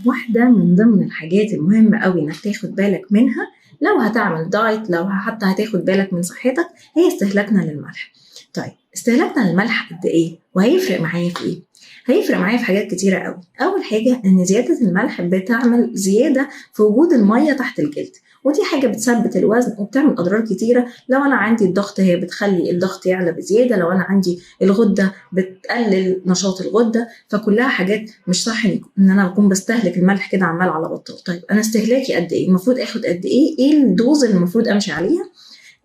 واحدة من ضمن الحاجات المهمة قوي انك تاخد بالك منها لو هتعمل دايت، لو حتى هتاخد بالك من صحتك، هي استهلاكنا للملح. طيب استهلاكنا للملح قد ايه وهيفرق معايا في ايه؟ هيفرق معايا في حاجات كتيرة قوي. اول حاجة ان زيادة الملح بتعمل زيادة في وجود المية تحت الجلد، ودي حاجة بتثبت الوزن وبتعمل أضرار كتيرة. لو أنا عندي الضغط هي بتخلي الضغط يعلى بزيادة، لو أنا عندي الغدة بتقلل نشاط الغدة، فكلها حاجات مش صح إن أنا أكون بستهلك الملح كده عمال على بطال. طيب أنا استهلاكي قد إيه؟ المفروض آخد قد إيه؟ إيه الدوز اللي المفروض أمشي عليها؟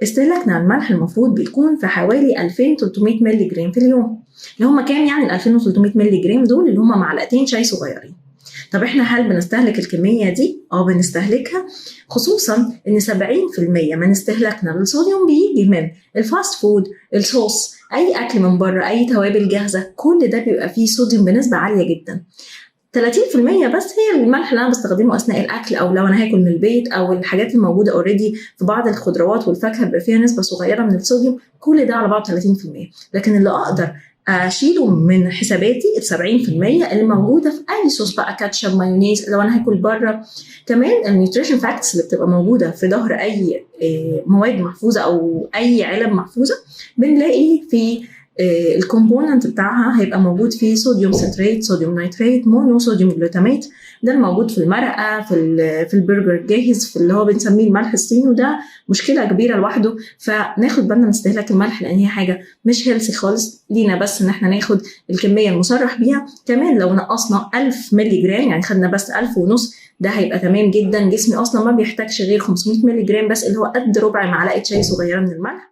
استهلاكنا الملح المفروض بيكون في حوالي 2300 مللي جرام في اليوم. اللي هم كام يعني ال 2300 مللي جرام دول؟ اللي هم معلقتين شاي صغيرين. طب احنا هل بنستهلك الكمية دي؟ بنستهلكها، خصوصا ان 70% من استهلاكنا للصوديوم بيجي من الفاست فود، الصوص، اي اكل من بره، اي توابل جاهزة، كل ده بيبقى فيه صوديوم بنسبة عالية جدا. 30% بس هي الملح اللي انا بستخدمه اثناء الاكل، او لو انا هاكل من البيت، او الحاجات الموجوده اوريدي في بعض الخضروات والفاكهه بيبقى فيها نسبه صغيره من الصوديوم. كل ده على بعض 30%. لكن اللي اقدر اشيله من حساباتي ال 70% اللي موجوده في اي صوص بقى، كاتشب، مايونيز، لو انا هاكل بره. كمان النيوتريشن فاكتس اللي بتبقى موجوده في ظهر اي مواد محفوظه او اي علب محفوظه، بنلاقي في الكومبوننت بتاعها هيبقى موجود فيه صوديوم ستريت، صوديوم نيتريت، مونو صوديوم جلوتاميت. ده الموجود في المرقه، في البرجر الجاهز، في اللي هو بنسميه الملح الصيني، وده مشكله كبيره لوحده. فناخد بالنا من استهلاك الملح، لان هي حاجه مش هيلثي خالص لينا، بس ان احنا ناخد الكميه المصرح بيها. كمان لو نقصنا 1000 مللي جرام، يعني خدنا بس 1500، ده هيبقى تمام جدا. جسمي اصلا ما بيحتاجش غير 500 مللي جرام بس، اللي هو قد ربع معلقه شاي صغيره من الملح.